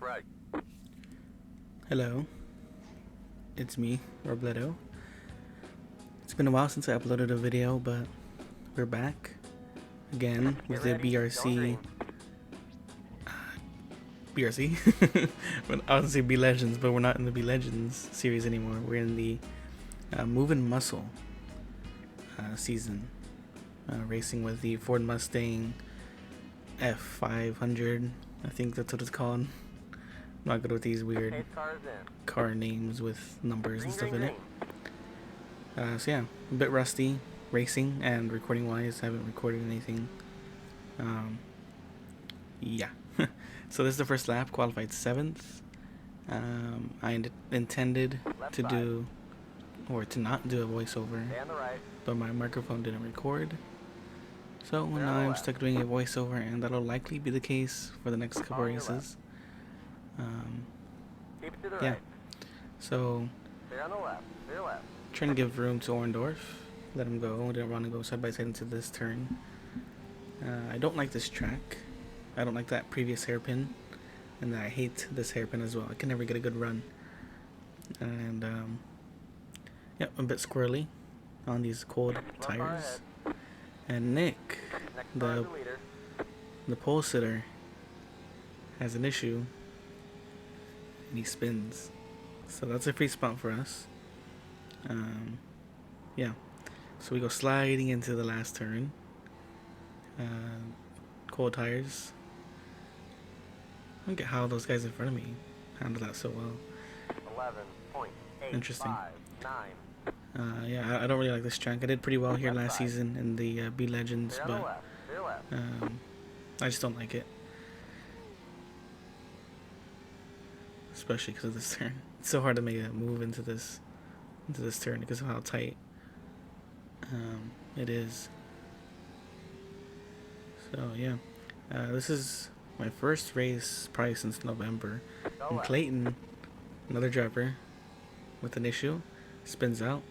right. Hello, it's me, Robledo. It's been a while since I uploaded a video, but we're back again with the BRC. But I was gonna say B Legends, but we're not in the B Legends series anymore. We're in the Moving Muscle season, racing with the Ford Mustang FR500. I think that's what it's called. I'm not good with these weird car names with numbers and stuff in it. So yeah, a bit rusty racing and recording wise. I haven't recorded anything. Yeah. So this is the first lap, qualified 7th. I intended to do, or to not do a voiceover, but my microphone didn't record. So now I'm stuck doing a voiceover, and that'll likely be the case for the next couple races. Yeah. So trying to give room to Orndorff, let him go. Didn't want to go side by side into this turn. I don't like this track. I don't like that previous hairpin, and I hate this hairpin as well. I can never get a good run. And yep, a bit squirrely on these cold tires. And Nick, the pole sitter, has an issue, and he spins. So that's a free spot for us. Yeah, so we go sliding into the last turn. Cold tires. I don't get how those guys in front of me handle that so well. 11.859. Interesting. Yeah, I don't really like this track. I did pretty well here last season in the B Legends, but I just don't like it. Especially because of this turn. It's so hard to make a move into this turn because of how tight it is. So yeah, this is my first race probably since November. And Clayton, another driver with an issue, spins out.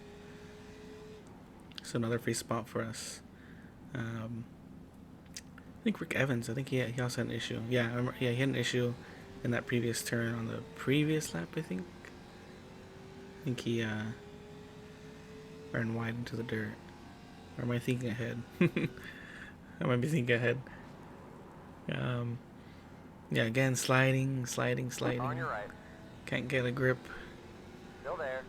So another free spot for us. I think Rick Evans, I think he also had an issue. Yeah, he had an issue in that previous turn on the previous lap, I think. I think he ran wide into the dirt. Or am I thinking ahead? I might be thinking ahead. Yeah, again, sliding. On your right. Can't get a grip. Still there.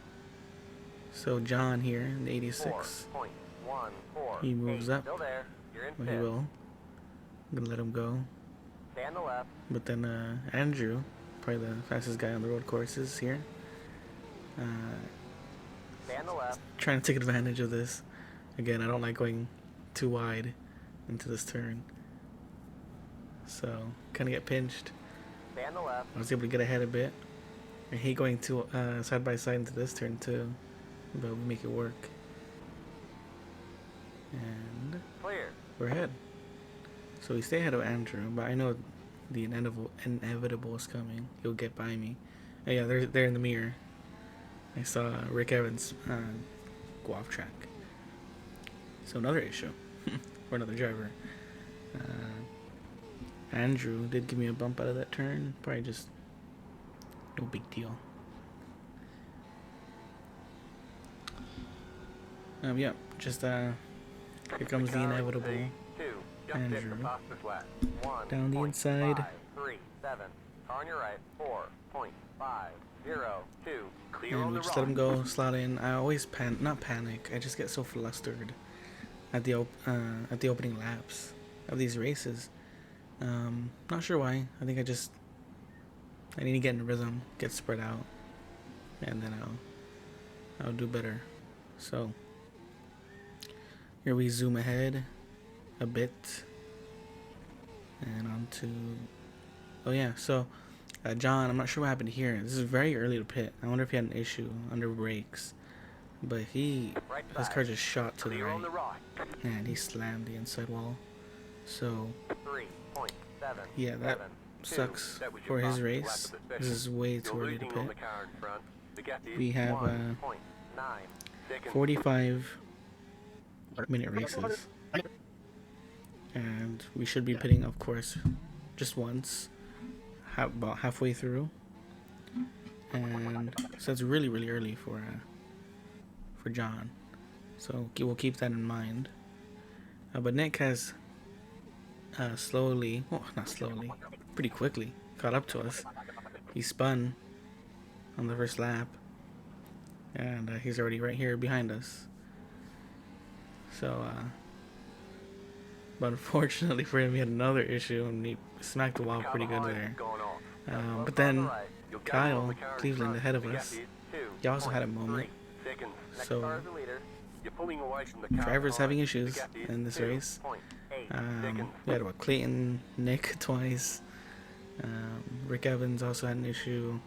So John here in the 86, 4.148. he moves up. Still there. You're in Well, he fifth. will. I'm gonna let him go. Stay on the left. But then Andrew, probably the fastest guy on the road courses here, Stay on the left. trying to take advantage of this. Again, I don't like going too wide into this turn, so kind of get pinched. Stay on the left. I was able to get ahead a bit. I hate going too side by side into this turn too, but we make it work. And Clear. we're ahead. So we stay ahead of Andrew, but I know the inevitable is coming. He'll get by me. Oh, yeah, they're in the mirror. I saw Rick Evans go off track. So another issue for another driver. Andrew did give me a bump out of that turn. Probably just no big deal. Yeah, just here comes the inevitable. Andrew down the inside. 3.37. Car on your right. 4.502. Clear And on we the just let him right. go, slot in. I always not panic. I just get so flustered at the opening laps of these races. Not sure why. I think I need to get in a rhythm, get spread out, and then I'll do better. So here we zoom ahead a bit and onto. Oh yeah, so John, I'm not sure what happened here. This is very early to pit. I wonder if he had an issue under brakes, but his car just shot to the Clear on the right, right. and he slammed the inside wall. So 3.7. yeah, that sucks for his race. This is way too early to pit. We have 45-minute races, and we should be pitting, of course, just once. about halfway through, and so it's really early for John. So we'll keep that in mind. But Nick has slowly, well, not slowly, pretty quickly caught up to us. He spun on the first lap, and he's already right here behind us. So, but unfortunately for him, he had another issue, and he smacked the wall pretty good there. But then Kyle Cleveland ahead of us, he also had a moment. So drivers having issues in this race. We had Clayton, Nick twice. Rick Evans also had an issue.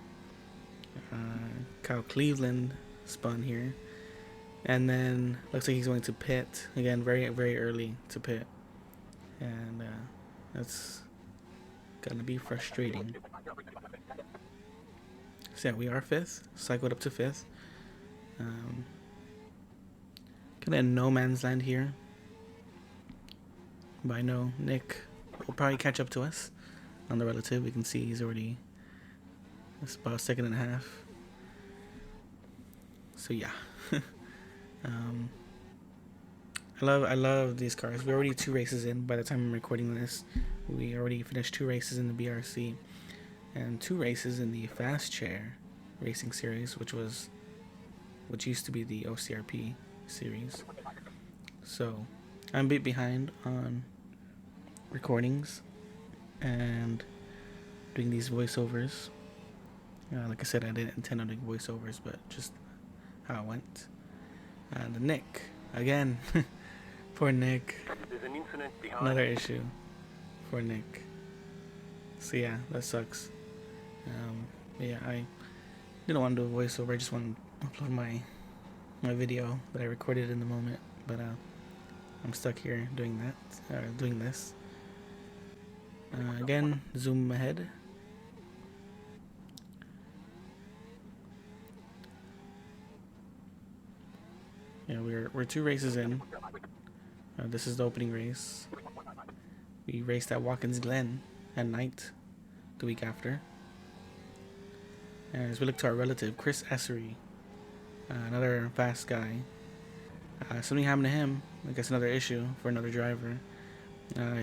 Kyle Cleveland spun here, and then looks like he's going to pit again, very early to pit, and that's gonna be frustrating. So yeah, we are 5th, cycled up to 5th. Kind of in no man's land here, but I know Nick will probably catch up to us on the relative. We can see he's already, it's about a second and a half. So yeah, I love these cars. We're already 2 races in. By the time I'm recording this, we already finished 2 races in the BRC and 2 races in the Fast Chair Racing Series, which used to be the OCRP series. So I'm a bit behind on recordings and doing these voiceovers. Like I said, I didn't intend on doing voiceovers, but just how it went. And Nick again. Poor Nick. Another issue for Nick. So yeah, that sucks. Yeah, I didn't want to do a voiceover. I just want to upload my video that I recorded in the moment. But I'm stuck here doing that, doing this. Again, zoom ahead. Yeah, we're 2 races in. This is the opening race. We raced at Watkins Glen at night the week after. And as we look to our relative, Chris Essery, another fast guy. Something happened to him. I guess another issue for another driver.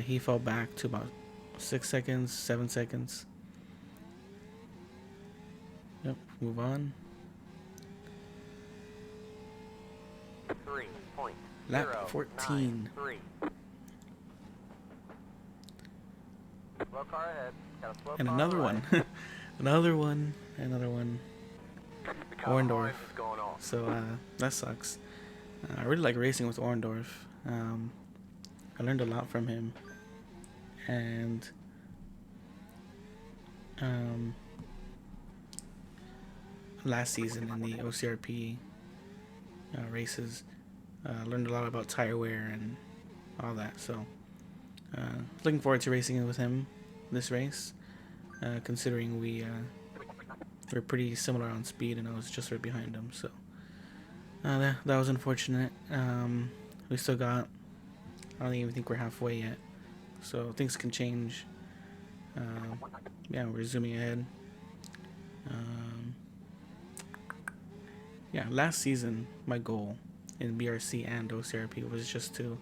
He fell back to about 6 seconds, 7 seconds. Yep, move on. Lap 14. And another one. another one. Orndorff. So that sucks. I really like racing with Orndorff. I learned a lot from him. And last season in the OCRP races, learned a lot about tire wear and all that. So looking forward to racing with him this race, considering we're pretty similar on speed and I was just right behind him. So that was unfortunate. We still got, I don't even think we're halfway yet, so things can change. Yeah, we're zooming ahead. Yeah, last season my goal in BRC and OCRP was just to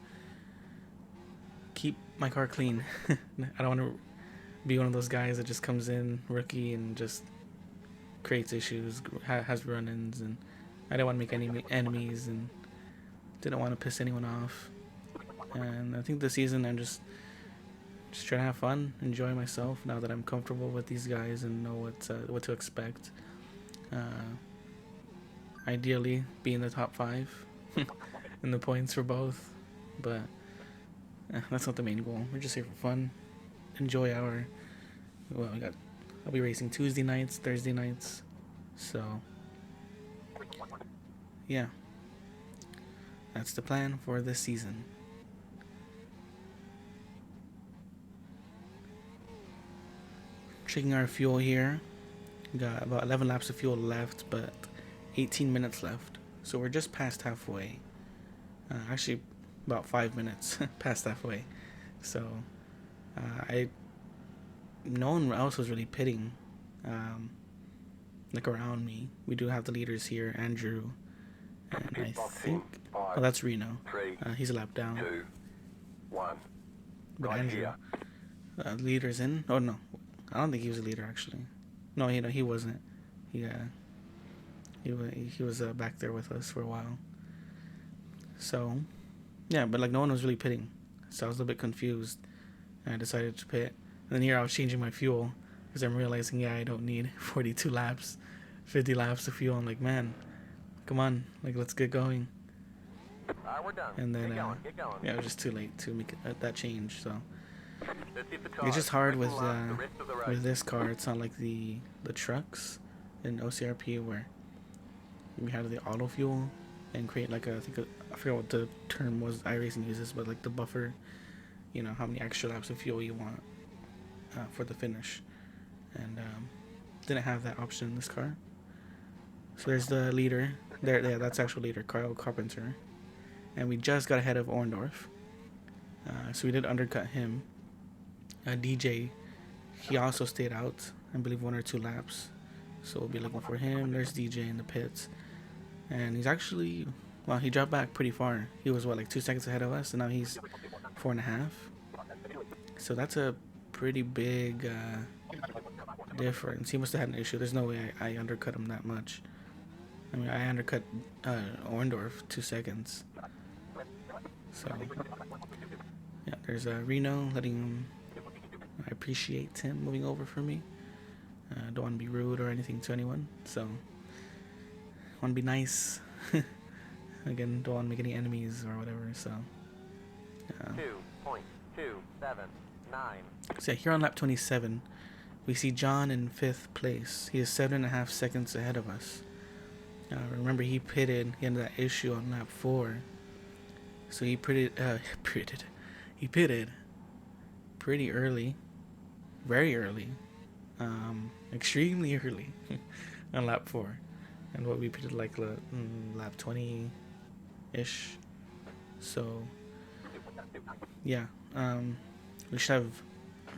keep my car clean. I don't want to be one of those guys that just comes in rookie and just creates issues, has run-ins, and I didn't want to make any enemies and didn't want to piss anyone off. And I think this season I'm just trying to have fun, enjoy myself now that I'm comfortable with these guys and know what to expect. Ideally, be in the top 5 in the points for both, but that's not the main goal. We're just here for fun, enjoy our. Well, I'll be racing Tuesday nights, Thursday nights, so yeah, that's the plan for this season. Checking our fuel here. Got about 11 laps of fuel left, but 18 minutes left. So we're just past halfway. Actually, about 5 minutes past halfway. So I no one else was really pitting, like around me. We do have the leaders here, Andrew, and I think, oh, that's Reno. He's a lap down. 2, 1. But Right Andrew, here. leader's in. Oh no, I don't think he was a leader actually. No, he wasn't. He was back there with us for a while. So, yeah, but like no one was really pitting, so I was a little bit confused, and I decided to pit. And then here I was changing my fuel because I'm realizing, yeah, I don't need 42 laps, 50 laps of fuel. I'm like, man, come on, like let's get going. Alright, we're done. And then, Get going. yeah, it was just too late to make that change. So Let's see the car. it's just hard with The wrist of the right. with this car. It's not like the trucks in OCRP where we have the auto fuel and create like I forget what the term was iRacing uses, but like the buffer, you know, how many extra laps of fuel you want for the finish, and didn't have that option in this car. So there's the leader there. Yeah, that's actual leader, Carl Carpenter, and we just got ahead of Orndorff. So we did undercut him. DJ, he also stayed out, I believe 1 or 2 laps. So we'll be looking for him. There's DJ in the pits. And he's actually, well, he dropped back pretty far. He was, what, like 2 seconds ahead of us, and now he's 4.5. So that's a pretty big difference. He must have had an issue. There's no way I undercut him that much. I mean, I undercut Orndorff 2 seconds. So, yeah, there's Reno letting him, I appreciate him moving over for me. Don't want to be rude or anything to anyone, so want to be nice. Again, don't want to make any enemies or whatever, so 2.279. so here on lap 27 we see John in 5th place. He is 7.5 seconds ahead of us. Remember, he pitted, he had that issue on lap 4, so he pitted pretty early, very early, extremely early on lap 4, and what we pitted like lap 20-ish. So yeah, we should have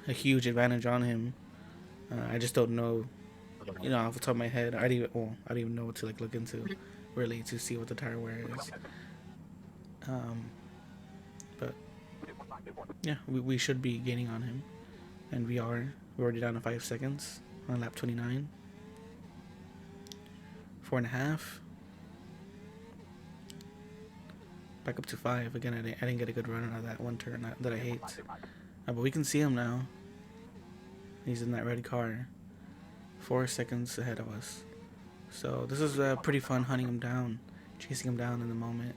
a huge advantage on him. I just don't know, you know, off the top of my head. I don't even know what to like look into really to see what the tire wear is. But yeah, we should be gaining on him, and we are. We're already down to 5 seconds on lap 29. 4.5. Back up to 5 again. I didn't get a good run out of that one turn that I hate. But we can see him now. He's in that red car, 4 seconds ahead of us. So this is pretty fun hunting him down, chasing him down in the moment.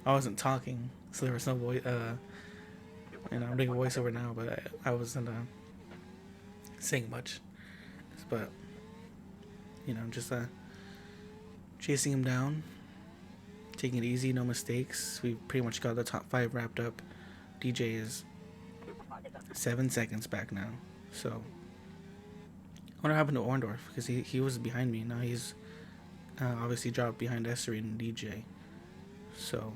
I wasn't talking, so there was no voice. You know, I'm doing a voiceover now, but I wasn't saying much. But you know, just chasing him down, taking it easy, no mistakes. We pretty much got the top 5 wrapped up. DJ is 7 seconds back now. So I wonder what happened to Orndorff, because he was behind me. Now he's obviously dropped behind Essery and DJ. So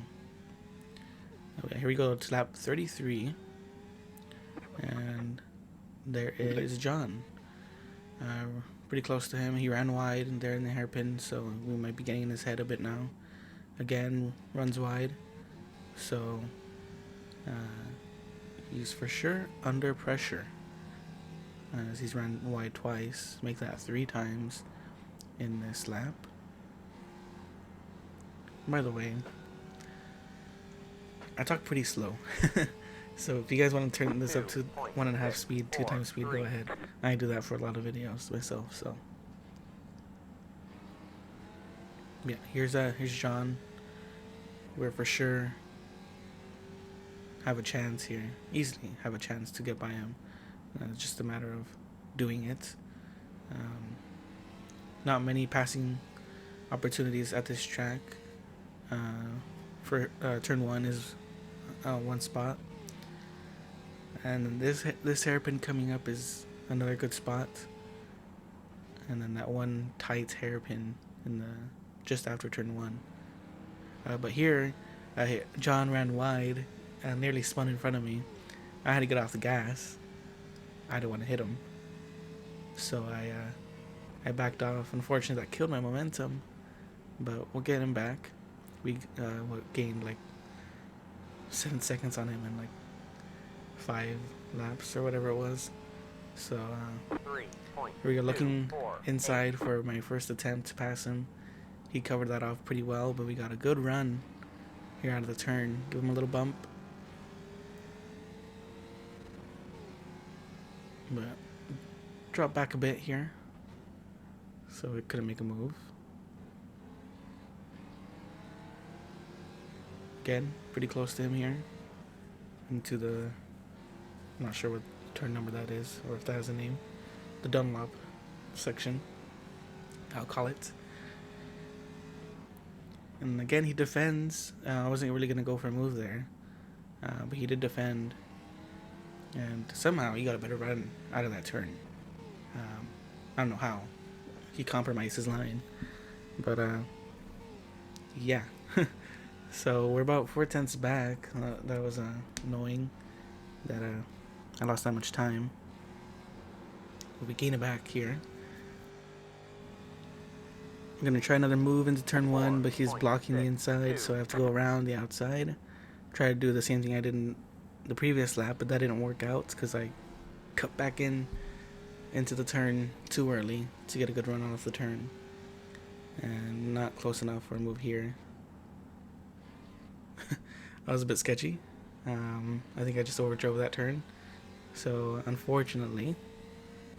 okay, here we go to lap 33, and there is John. Pretty close to him. He ran wide and there in the hairpin, so we might be getting in his head a bit now. Again, runs wide, so he's for sure under pressure, as he's run wide twice. Make that 3 times in this lap. By the way, I talk pretty slow. So if you guys want to turn this up to 1.5 speed, 2 times speed, go ahead. I do that for a lot of videos myself. So yeah, here's John. We're for sure have a chance here, easily have a chance to get by him. It's just a matter of doing it. Not many passing opportunities at this track. For turn 1 is 1 spot, and this hairpin coming up is another good spot, and then that one tight hairpin in the just after turn 1. But here, John ran wide and nearly spun in front of me. I had to get off the gas. I didn't want to hit him. So I backed off. Unfortunately, that killed my momentum, but we'll get him back. We gained like 7 seconds on him in like 5 laps or whatever it was. So we were looking inside for my first attempt to pass him. He covered that off pretty well, but we got a good run here out of the turn. Give him a little bump. But drop back a bit here, so we couldn't make a move. Again, pretty close to him here. Into the, I'm not sure what turn number that is, or if that has a name. The Dunlop section, I'll call it. And again, he defends. I wasn't really going to go for a move there, but he did defend. And somehow he got a better run out of that turn. I don't know how. He compromised his line. But, yeah. So we're about 4/10 back. That was annoying that I lost that much time. But we gain it back here. I'm going to try another move into turn 1, but he's blocking the inside, so I have to go around the outside. Try to do the same thing I did in the previous lap, but that didn't work out because I cut back into the turn too early to get a good run off the turn, and not close enough for a move here. That was a bit sketchy. I think I just overdrove that turn, so unfortunately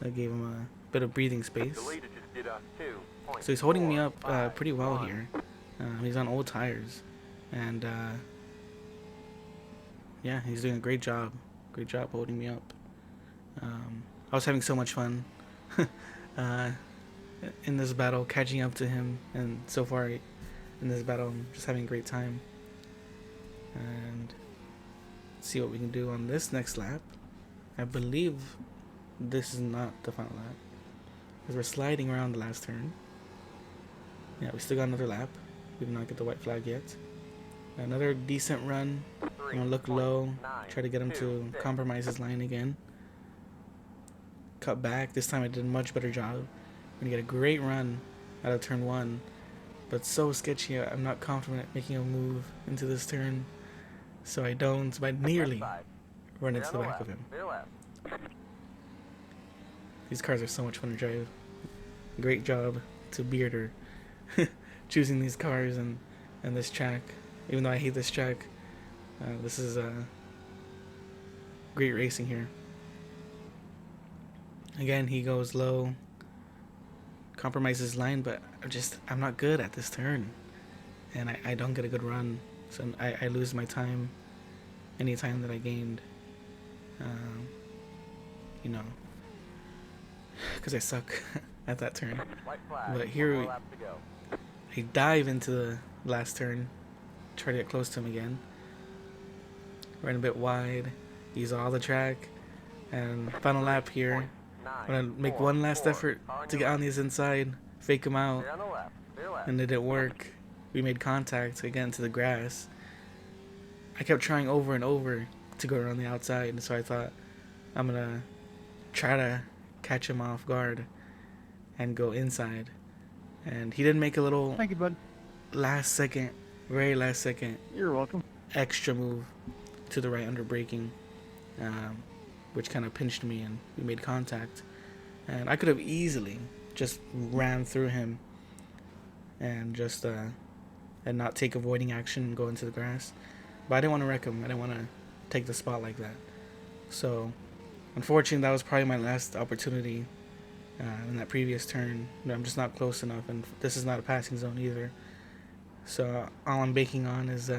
that gave him a bit of breathing space. So he's holding me up pretty well here. He's on old tires, and yeah, he's doing a great job. Great job holding me up. I was having so much fun in this battle, catching up to him, and so far in this battle, I'm just having a great time. And let's see what we can do on this next lap. I believe this is not the final lap, because we're sliding around the last turn. Yeah, we still got another lap. We did not get the white flag yet. Another decent run. I'm gonna look low, try to get him to compromise his line again. Cut back. This time I did a much better job. I'm gonna get a great run out of turn 1, but so sketchy. I'm not confident making a move into this turn, so I don't. But I nearly run into the back of him. These cars are so much fun to drive. Great job to Bearder choosing these cars and this track. Even though I hate this track, this is great racing here. Again, he goes low, compromises line, but I'm not good at this turn, and I don't get a good run, so I lose my time, any time that I gained, you know, because I suck at that turn. But here I dive into the last turn, try to get close to him again, run a bit wide, use all the track, and final lap here. I'm gonna make one last effort to get on his inside, fake him out, and it didn't work. We made contact again to the grass. I kept trying over and over to go around the outside, so I thought I'm gonna try to catch him off guard and go inside. And he didn't make a little Thank you, bud. very last second You're welcome. extra move to the right under braking, which kind of pinched me, and we made contact. And I could have easily just ran through him and just and not take avoiding action and go into the grass. But I didn't want to wreck him. I didn't want to take the spot like that. So unfortunately, that was probably my last opportunity in that previous turn. I'm just not close enough, and this is not a passing zone either. So all I'm banking on is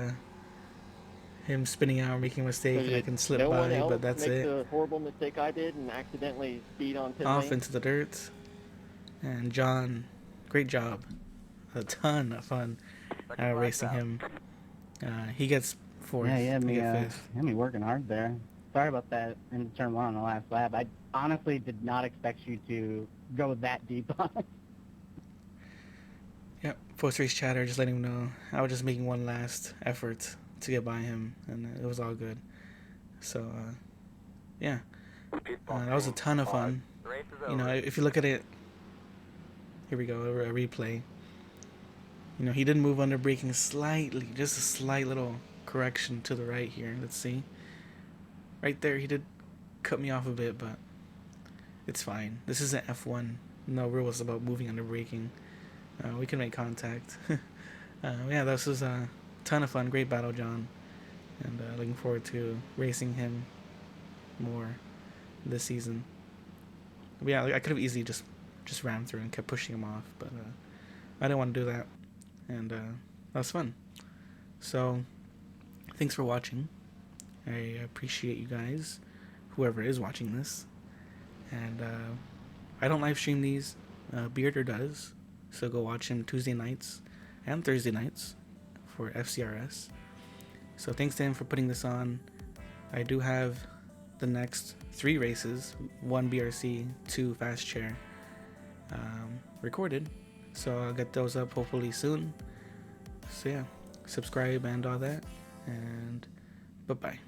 him spinning out, making a mistake, and I can slip by, but that's it. The horrible mistake I did and accidentally speed on pit Off lane. into the dirt. And John, great job. A ton of fun racing him. He gets fourth. Yeah, I get fifth. you had me working hard there. Sorry about that in turn 1 on the last lap. I honestly did not expect you to go that deep on it. Yep, post-race chatter, just letting him know I was just making one last effort to get by him, and it was all good. So, yeah, That was a ton of fun. Race is You know, over. if you look at it, here we go, a replay. You know, he did move under braking slightly, just a slight little correction to the right here. Let's see. Right there, he did cut me off a bit, but it's fine. This is an F1. No rules about moving under braking. We can make contact. Yeah, this was a ton of fun. Great battle, John. And looking forward to racing him more this season. But yeah, I could have easily just ran through and kept pushing him off, but I didn't want to do that. And that was fun. So, thanks for watching. I appreciate you guys, whoever is watching this. And I don't live stream these. Bearder does. So go watch him Tuesday nights and Thursday nights for FCRS. So thanks to him for putting this on. I do have the next 3 races, 1 BRC, 2 fast chair, recorded. So I'll get those up hopefully soon. So yeah, subscribe and all that. And bye-bye.